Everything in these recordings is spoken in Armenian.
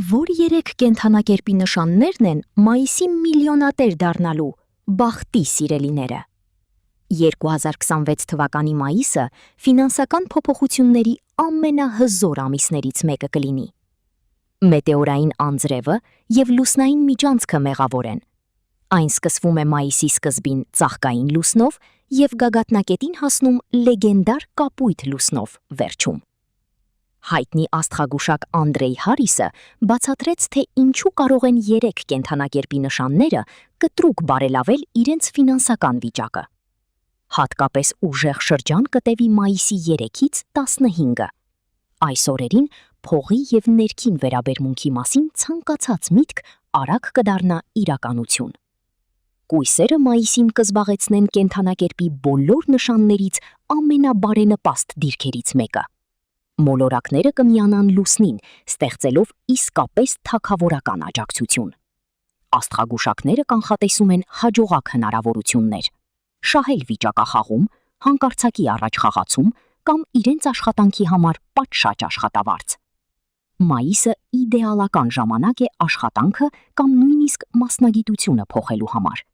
Որ 3 կենդանակերպի նշաններն են մայիսի միլիոնատեր դառնալու բախտի սիրելիները։ 2026 թվականի մայիսը ֆինանսական փոփոխությունների ամենահզոր ամիսներից մեկը կլինի։ Մետեորային անձրևը և լուսնային միջանցքը մեղավոր են։ Այն սկսվում է մայիսի սկզբին ծաղկային լուսնով և գագաթնակետին հասնում լեգենդար կապույտ լուսնով վերջում։ Հայտնի աստղագուշակ Անդրեյ Հարիսը բացատրեց, թե ինչու կարող են 3 կենդանակերպի նշանները կտրուկ բարելավել իրենց ֆինանսական վիճակը։ Հատկապես ուժեղ շրջան կտևի մայիսի 3-ից 15-ը։ Այս օրերին փողի և ներքին վերաբերմունքի մասին ցանկացած միտք արագ կդառնա իրականություն։ Կույսերը մայիսին կզբաղեցնեն կենդանակերպի բոլոր նշաններից ամենաբարենպաստ դիրքերից մեկը։ Մոլորակները կմիանան լուսնին, ստեղծելով իսկապես թագավորական աջակցություն։ Աստղագուշակները կանխատեսում են հաջողակ հնարավորություններ՝ շահել վիճակախաղում, հանկարծակի առաջխաղացում կամ իրենց աշխատանքի համար պատշաճ աշխատավարձ։ Մայիսը իդեալական ժամանակ է աշխատանքը կամ նույնիսկ մասնագիտությունը փոխելու համար։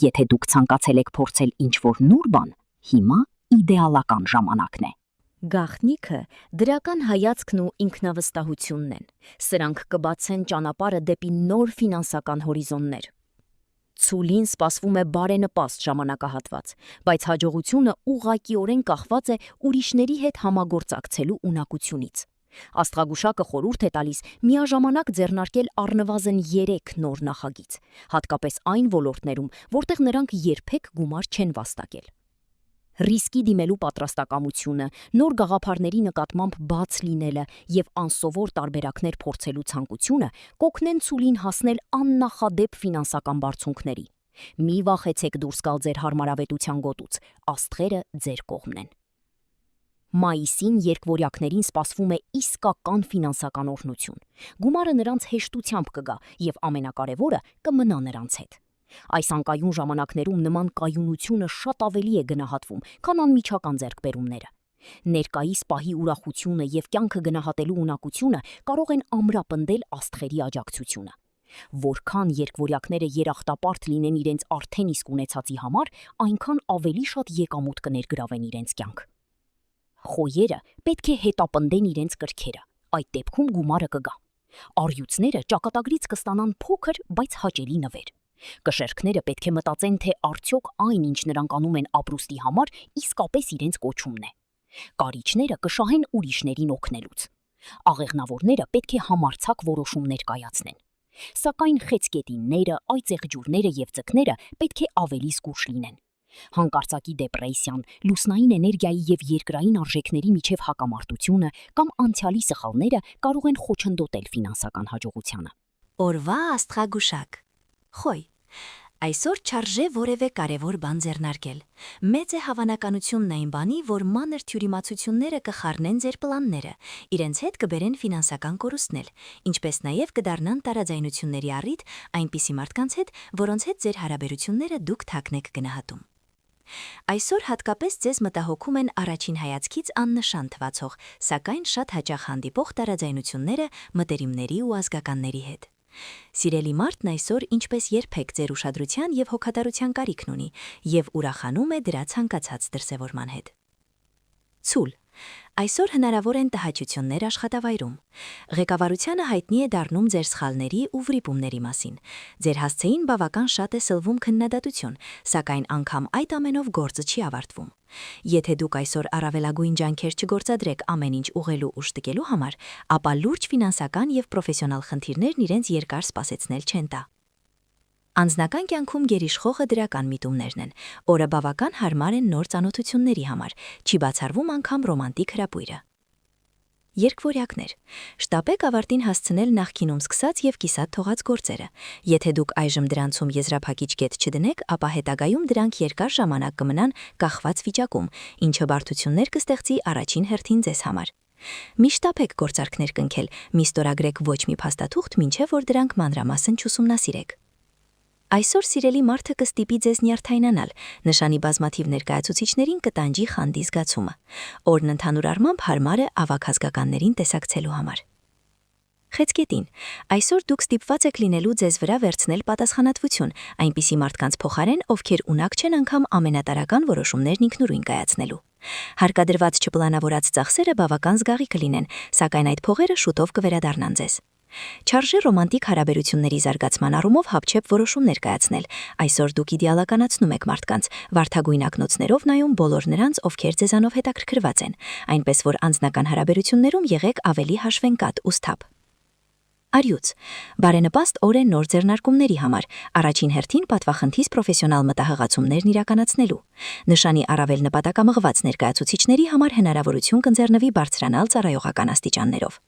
Եթե դուք ցանկացել եք փորձել ինչ-որ նոր բան, հիմա իդեալական ժամանակն է։ Գաղտնիքը դրական հայացքն ու ինքնավստահությունն են։ Սրանք կբացեն ճանապարհը դեպի նոր ֆինանսական հորիզոններ։ Ցուլին սպասվում է բարենպաստ ժամանակահատված, բայց հաջողությունը ուղղակիորեն կախված է ուրիշների հետ համագործակցելու ունակությունից։ Աստղագուշակը խորհուրդ է տալիս միաժամանակ ձեռնարկել առնվազն 3 նոր նախագիծ, հատկապես այն ոլորտներում, որտեղ նրանք երբեք գումար չեն վաստակել։ Ռիսկի դիմելու պատրաստակամությունը, նոր գաղափարների նկատմամբ բաց լինելը և անսովոր տարբերակներ փորձելու ցանկությունը կօգնեն ցուլին հասնել աննախադեպ ֆինանսական բարձունքների։ Մի վախեցեք դուրս գալ ձեր հարմարավետության գոտուց, աստղերը ձեր կողմն են։ Մայիսին երկվորյակներին սպասվում է իսկական ֆինանսական օրհնություն։ Գումարը նրանց հեշտությամբ կգա և ամենակարևորը կմնա նրանց հետ։ Այս անկայուն ժամանակներում նման կայունությունը շատ ավելի է գնահատվում, քան անմիջական ձեռքբերումները։ Ներկայիս պահի ուրախությունը և կյանքը գնահատելու ունակությունը կարող են ամրապնդել աստղերի աջակցությունը։ Որքան երկվորյակները երախտապարտ լինեն իրենց արդեն իսկ ունեցածի համար, այնքան ավելի շատ եկամուտ կներգրավեն իրենց կյանք։ Խոյերը պետք է հետապնդեն իրենց կրքերը, այդ դեպքում գումարը կգա։ Առյուծները ճակատագրից կստանան փոքր, բայց հաճելի նվեր։ Կշեռքները պետք է մտածեն, թե արդյոք այն, ինչ նրանք անում են ապրուստի համար, իսկապես իրենց կոչումն է։ Կարիճները կշահեն ուրիշներին օգնելուց։ Աղեղնավորները պետք է համարձակ որոշումներ կայացնեն։ Սակայն խեցգետինները, այծեղջուրները և ձկները պետք է ավելի զգույշ լինեն։ Հանկարծակի դեպրեսիան, լուսնային էներգիայի և երկրային արժեքների միջև հակամարտությունը կամ անցյալի սխալները կարող են խոչընդոտել ֆինանսական հաջողությանը։ Օրվա աստղագուշակ։ Խոյ, այսօր չարժե որևէ կարևոր բան ձեռնարկել։ Մեծ է հավանականությունն այն բանի, որ մանր թյուրիմացությունները կխառնեն ձեր պլանները, իրենց հետ կբերեն ֆինանսական կորուստներ, ինչպես նաև կդառնան տարաձայնությունների առիթ այնպիսի մարդկանց հետ, որոնց հետ ձեր հարաբերությունները դուք թաքն եք գնահատում։ Այսօր հատկապես ձեզ մտահոգում են առաջին հայացքից աննշան թվացող, սակայն շատ հաճախ հանդիպող տարաձայնությունները մտերիմների ու ազգականների հետ։ Սիրելի մարդն այսօր ինչպես երբեք ձեր ուշադրության և հոգատարության կարիքն ունի և ուրախանում է դրա ցանկացած դրսևորման հետ։ Ցուլ, այսօր հնարավոր են տհաճություններ աշխատավայրում։ Ղեկավարությանը հայտնի է դառնում ձեր սխալների ու վրիպումների մասին։ Ձեր հասցեին բավական շատ է սլվում քննադատություն, սակայն անգամ այդ ամենով գործը չի ավարտվում։ Եթե դուք այսօր առավելագույն ջանքեր չգործադրեք ամեն ինչ ուղղելու ու շտկելու համար, ապա լուրջ ֆինանսական և պրոֆեսիոնալ խնդիրներն իրենց երկար սպասեցնել չեն տա։ Անձնական կյանքում գերիշխողը դրական միտումներն են, օրը բավական հարմար են նոր ծանոթությունների համար, չի բացառվում անգամ ռոմանտիկ հրապույրը։ Երկվորյակներ, շտապեք ավարտին հասցնել նախկինում սկսած և կիսատ թողած գործերը։ Եթե դուք այժմ դրանցում եզրափակիչ կետ չդնեք, ապա հետագայում դրանք երկար ժամանակ կմնան կախված վիճակում, ինչը բարդություններ կստեղծի առաջին հերթին ձեզ համար։ Մի շտապեք գործարքներ կնքել, մի ստորագրեք ոչ մի փաստաթուղթ, մինչև որ դրանք մանրամասն չուսումնասիրեք։ Այսօր սիրելի մարդը կստիպի ձեզ նյարդայնանալ, նշանի բազմաթիվ ներկայացուցիչներին կտանջի խանդի զգացումը։ Օրն ընդհանուր առմամբ հարմար է ավագ ազգականներին տեսակցելու համար։ Խեցգետին։ Այսօր դուք ստիպված եք լինելու ձեզ վրա վերցնել պատասխանատվություն, այնպիսի մարդկանց փոխարեն, ովքեր ունակ չեն անգամ ամենատարական որոշումներն ինքնուրույն կայացնելու։ Հարկադրված չպլանավորած ծախսերը բավական զգալի կլինեն, սակայն այդ փողերը շուտով կվերադառնան ձեզ։ Չարժե ռոմանտիկ հարաբերությունների զարգացման առումով հապչեպ որոշումներ կայացնել։ Այսօր դուք իդեալականացնում եք մարդկանց, վարդագույն ակնոցներով նայում բոլոր նրանց, ովքեր ձեզանով հետաքրքրված են, այնպես որ անձնական հարաբերություններում եղեք ավելի հաշվենկատ ու սթափ։ Արյուծ. բարենպաստ օր է նոր ձեռնարկումների համար, առաջին հերթին պատվախնդից պրոֆեսիոնալ մտահղացումներն իրականացնելու։ Նշանի առավել նպատակամղված ներկայացուցիչների համար հնարավորություն կընձեռնվի բարձրանալ ծառայողական աստիճաններով։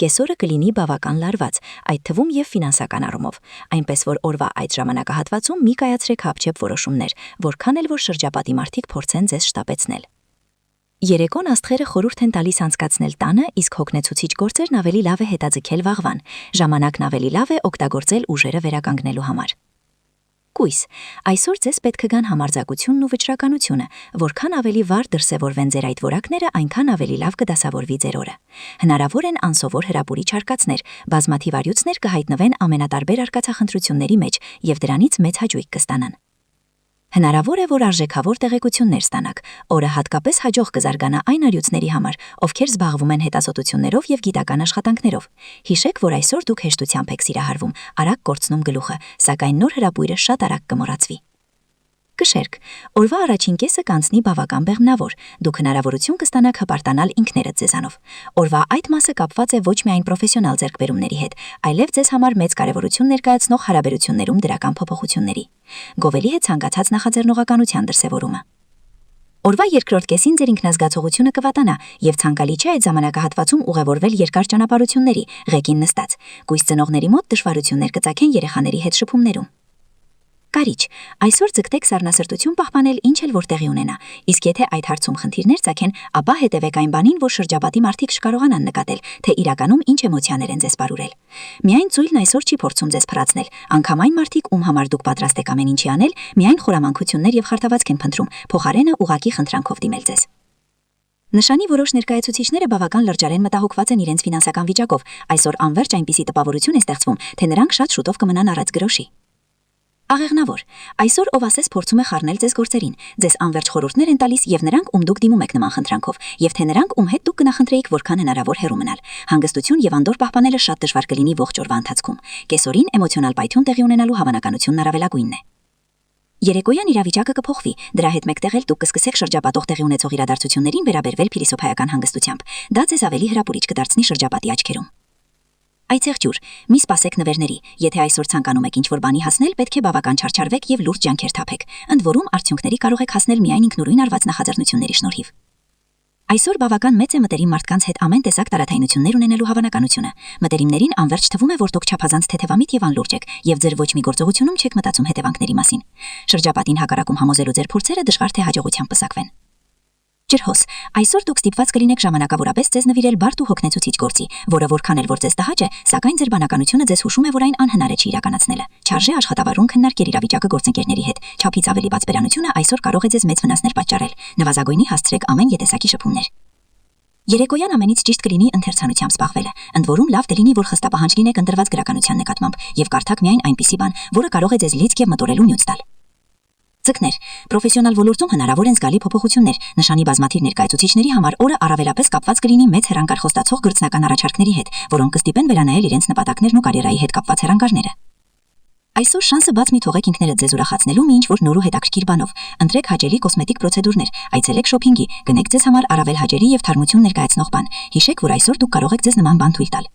Կեսօրը կլինի բավական լարված, այդ թվում եւ ֆինանսական առումով, այնպես որ օրվա այդ ժամանակահատվածում մի կայացրեք հապչեպ որոշումներ, որքան էլ որ շրջապատի մարդիկ փորձեն ձեզ շտապեցնել։ Երեկոն աստղերը խորհուրդ են տալիս անցկացնել տանը, իսկ հոգնեցուցիչ գործերն ավելի լավ է հետաձգել վաղվան, ժամանակն ավելի լավ է օգտագործել ուժերը վերականգնելու համար։ Կույս. այսօր ձեզ պետք կգան համարձակությունն ու վճռականությունը, որքան ավելի վառ դրսևորվեն ձեր այդ որակները, այնքան ավելի լավ կդասավորվի ձեր օրը։ Հնարավոր են անսովոր հրապուրիչ արկածներ, բազմաթիվ արյուծներ կհայտնվեն ամենատարբեր արկածախնդրությունների մեջ եւ դրանից մեծ հաճույք կստանան։ Հնարավոր է, որ արժեքավոր տեղեկություններ ստանաք, օրը հատկապես հաջող կզարգանա այն արյուծների համար, ովքեր զբաղվում են հետազոտություններով եւ գիտական աշխատանքներով։ Հիշեք, որ այսօր դուք հեշտությամբ եք սիրահարվում, արագ կորցնում գլուխը, սակայն նոր հրապույրը շատ արագ կմոռացվի։ Կշերք. օրվա առաջին կեսը կանցնի բավական բեղմնավոր, դուք հնարավորություն կստանաք հպարտանալ ինքներդ ձեզանով։ Օրվա այդ մասը կապված է ոչ միայն պրոֆեսիոնալ ձեռքբերումների հետ, այլև ձեզ համար մեծ կարևորություն ներկայացնող հարաբերություններում դրական փոփոխությունների։ Գովելի է ցանկացած նախաձեռնողականության դրսևորումը։ Օրվա երկրորդ կեսին ձեր ինքնազգացողությունը կվատանա եւ ցանկալի չէ այդ ժամանակահատվածում ուղևորվել երկար ճանապարհությունների, ղեկին նստած։ Կույս ծնողների մոտ դժվարություններ կծագեն երեխաների հետ շփումներում։ Կարիճ. այսօր ձգտեք սառնասրտություն պահպանել ինչ էլ որ տեղի ունենա, իսկ եթե այդ հարցում խնդիրներ ծագեն, ապա հետևեք այն բանին, որ շրջապատի մարդիկ չկարողանան նկատել, թե իրականում ինչ էմոցիաներ են ձեզ բարուրել։ Միայն ծույլն այսօր չի փորձում ձեզ փռացնել, անգամ այն մարդիկ, ում համար դուք պատրաստ եք ամեն ինչի անել, միայն խորամանկություններ եւ խարտավազք են փնտրում, փոխարենը ուղակի խնդրանքով դիմել ձեզ։ Նշանի որոշ ներկայացուցիչները բավական լրջարեն մտահոգված են իրենց ֆինանսական վիճակով, այսօր անverջ այնպիսի տպավորություն է ստեղծվում, թե նրանք շատ շուտով կմնան առանց գրոշի։ Աղեղնավոր. այսօր ով ասես փորձում է խառնել ձեզ գործերին, ձեզ անverջ խորհուրդներ են տալիս եւ նրանք, ում դուք դիմում եք նման խնդրանքով, եւ թե նրանք, ում հետ դուք կնախընտրեիք որքան հնարավոր հեռու մնալ։ Հանգստություն եւ անդոր պահպանելը շատ դժվար կլինի ողջ օրվա ընթացքում։ Կեսօրին էմոցիոնալ պայթյուն տեղի ունենալու հավանականությունն առավելագույնն է։ Երեկոյան իրավիճակը կփոխվի, դրա հետ մեկտեղ էլ դուք կսկսեք շրջապատող տեղի ունեցող իրադարձություններին վերաբերվել փիլիսոփայական հանգստությամբ։ Դա ձեզ ավելի հրապուրիչ կդարձնի շրջապատի աչքերում։ Այցեղ ջուր, մի սպասեք նվերների, եթե այսօր ցանկանում եք ինչ-որ բանի հասնել, պետք է բավական չարչարվեք եւ լուրջ ջանքեր թափեք, ընդ որում արդյունքների կարող եք հասնել միայն ինքնուրույն արված նախաձեռնությունների շնորհիվ։ Այսօր բավական մեծ է մտերիմ մարդկանց հետ ամեն տեսակ տարաթայնություններ ունենալու հավանականությունը։ Մտերիմներին անverջ թվում է, որ դուք չափազանց թեթևամիտ եւ անլուրջ եք, եւ ձեր ոչ մի գործողությունում չեք մտածում հետևանքների մասին։ Շրջապատին հակառակում համոզելու ձեր փորձերը դժվար թե հաջողությամբ պսակվեն։ Ջրհոս, այսօր դուք ստիպված կլինեք ժամանակավորապես ձեզ նվիրել բարդ ու հոգնեցուցիչ գործի, որը որքան էլ որ ձեզ տհաճ է, սակայն ձեր բանականությունը ձեզ հուշում է, որ այն անհնար է չիրականացնելը։ Չարժե աշխատավառուն քննարկել իրավիճակը գործընկերների հետ։ Չափից ավելի բաց բերանությունը այսօր կարող է ձեզ մեծ վնասներ պատճառել։ Նվազագույնի հասցրեք ամեն ետեսակի շփումներ։ Երեկոյան ամենից ճիշտ կլինի ընթերցանությամբ զբաղվելը, ընդ որում լավ դելինի, որ խստապահանջ լինեք ընտրված գրականության նկատմամբ եւ կարդաք միայն այնպիսի բան, որը կարող է ձեզ լիցք եւ մտորելու նյութ տալ։ Ձկներ, պրոֆեսիոնալ ոլորտում հնարավոր են զգալի փոփոխություններ, նշանի բազմաթիվ ներկայացուցիչների համար օրը առավելապես կապված կլինի մեծ հեռանկար խոստացող գրծնական առաջարկների հետ, որոնք կստիպեն վերանայել իրենց նպատակներն ու կարիերայի հետ կապված հեռանկարները։ Այսօր շանսը բաց մի թողեք ինքներդ ձեզ ուրախացնելու մի ինչ-որ նոր ու հետաքրքիր բանով, ընտրեք հաճելի կոսմետիկ պրոցեդուրներ, այցելեք շոփինգի, գնեք ձեզ համար առավել հաճելի եւ թարմություն ներկայացնող բան։ Հիշեք, որ այսօր դուք կարող եք ձեզ նման բան թույլ տալ։